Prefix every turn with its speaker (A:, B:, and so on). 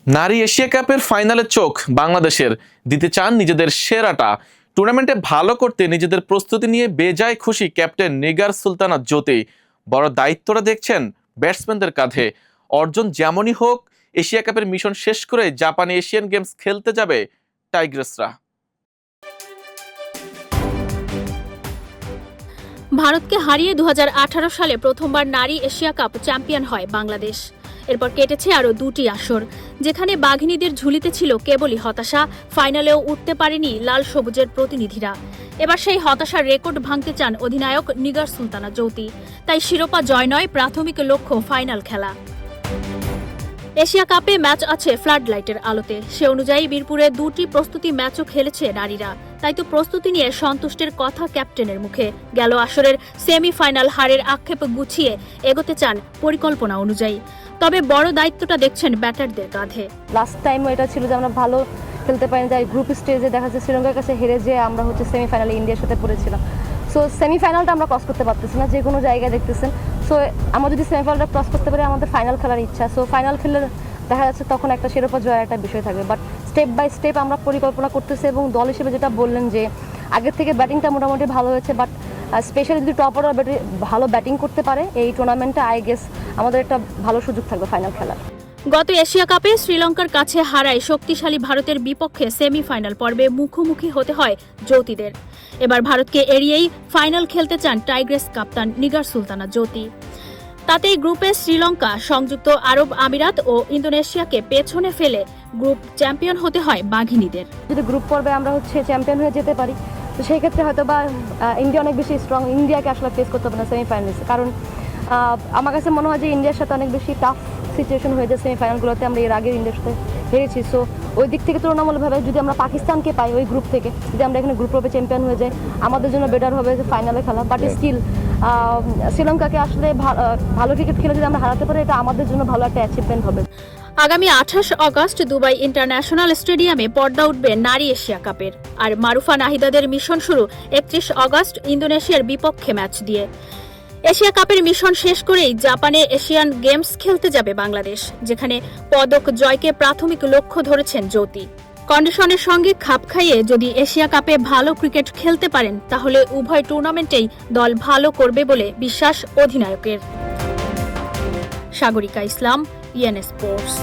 A: নারী এশিয়া কাপের ফাইনালে চোখ বাংলাদেশের, দিতে চান নিজেদের সেরাটা। টুর্নামেন্টে ভালো করতে নিজেদের প্রস্তুতি নিয়ে বেজায় খুশি ক্যাপ্টেন নিগার সুলতানা জ্যোতি। বড় দায়িত্বটা দেখছেন ব্যাটসম্যানদের কাঁধে। অর্জন যেমনই হোক, এশিয়া কাপের মিশন শেষ করে জাপানে এশিয়ান গেমস খেলতে যাবে টাইগ্রেসরা।
B: ভারতকে হারিয়ে 2018 সালে প্রথমবার নারী এশিয়া কাপ চ্যাম্পিয়ন হয় বাংলাদেশ। এরপর কেটেছে আরও দুটি আসর, যেখানে বাঘিনীদের ঝুলিতে ছিল কেবলই হতাশা। ফাইনালেও উঠতে পারেনি লাল সবুজের প্রতিনিধিরা। এবার সেই হতাশার রেকর্ড ভাঙতে চান অধিনায়ক নিগার সুলতানা জ্যোতি। তাই শিরোপা জয় নয়, প্রাথমিক লক্ষ্য ফাইনাল খেলা। এশিয়া কাপে ম্যাচ আছে ফ্লাড লাইটের আলোতে। সে অনুযায়ী বীরপুরে দুটি প্রস্তুতি ম্যাচও খেলেছে নারীরা। তাই তো প্রস্তুতি নিয়ে সন্তুষ্টের কথা ক্যাপ্টেনের মুখে। গেল আসরের সেমিফাইনাল হারের আক্ষেপ গুছিয়ে এগোতে চান পরিকল্পনা অনুযায়ী। তবে বড় দায়িত্বটা দেখছেন ব্যাটারদের কাঁধে।
C: লাস্ট টাইমও এটা ছিল যে আমরা ভালো খেলতে পারি, যাই গ্রুপ স্টেজে দেখা যাচ্ছে শ্রীলঙ্কার কাছে হেরে যে আমরা সেমিফাইনালে ইন্ডিয়ার সাথে পড়েছিলাম। সো সেমিফাইনালটা আমরা ক্রস করতে পারতেছি না, যে কোনো জায়গায় দেখতেছেন। সো আমরা যদি সেমিফাইনালটা ক্রস করতে পারি, আমাদের ফাইনাল খেলার ইচ্ছা। সো ফাইনাল খেললে দেখা যাচ্ছে তখন একটা শিরোপা জয়ের একটা বিষয় থাকবে। বাট স্টেপ বাই স্টেপ আমরা পরিকল্পনা করতেছি, এবং দল হিসেবে যেটা বললেন যে আগের থেকে ব্যাটিংটা মোটামুটি ভালো হয়েছে, বাট স্পেশালি যদি টপ অর্ডার ভালো ব্যাটিং করতে পারে এই টুর্নামেন্টে, আই গেস আমাদের একটা ভালো সুযোগ থাকবে ফাইনাল খেলার।
B: গত এশিয়া কাপে শ্রীলঙ্কার কাছে হারায় শক্তিশালী ভারতের বিপক্ষে সেমিফাইনাল পর্বে মুখোমুখি হতে হয় জ্যোতিদের। এবার ভারতকে এড়িয়েই ফাইনাল খেলতে চান টাইগ্রেস কাপ্তান নিগার সুলতানা জ্যোতি। তাতেই গ্রুপে শ্রীলঙ্কা, সংযুক্ত আরব আমিরাত ও ইন্দোনেশিয়াকে পেছনে ফেলে গ্রুপ চ্যাম্পিয়ন হতে হয় বাঘিনীদের।
C: যদি গ্রুপ পর্বে আমরা চ্যাম্পিয়ন হয়ে যেতে পারি, তো সেই ক্ষেত্রে হয়তো বা ইন্ডিয়া অনেক বেশি স্ট্রং, ইন্ডিয়াকে আসলে ফেস করতে হবে না সেমিফাইনালিস্টে। কারণ আমার কাছে মনে হয় যে ইন্ডিয়ার সাথে অনেক বেশি টাফ সিচুয়েশন হয়ে যায় সেমিফাইনালগুলোতে। আমরা এর আগে ইন্ডিয়ার সাথে হেরেছি। সো ওই দিক থেকে তুলনামূলকভাবে যদি আমরা পাকিস্তানকে পাই ওই গ্রুপ থেকে, যদি আমরা এখানে গ্রুপ পর্বে চ্যাম্পিয়ন হয়ে যাই, আমাদের জন্য বেটার হবে যে ফাইনালে খেলা। বাট স্টিল শ্রীলঙ্কাকে আসলে ভালো ক্রিকেট খেলে যদি আমরা হারাতে পারি, এটা আমাদের জন্য ভালো একটা অ্যাচিভমেন্ট হবে।
B: আগামী 28 অগস্ট দুবাই ইন্টারন্যাশনাল স্টেডিয়ামে পর্দা উঠবে নারী এশিয়া কাপের। আর মারুফা নাহিদাদের মিশন শুরু 31 অগস্ট ইন্দোনেশিয়ার বিপক্ষে ম্যাচ দিয়ে। এশিয়া কাপের মিশন শেষ করেই জাপানে এশিয়ান গেমস খেলতে যাবে বাংলাদেশ, যেখানে পদক জয়কে প্রাথমিক লক্ষ্য ধরেছেন জ্যোতি। কন্ডিশনের সঙ্গে খাপ খাইয়ে যদি এশিয়া কাপে ভালো ক্রিকেট খেলতে পারেন, তাহলে উভয় টুর্নামেন্টেই দল ভালো করবে বলে বিশ্বাস অধিনায়কের। সাগরিকা ইসলাম, ইএন স্পোর্টস।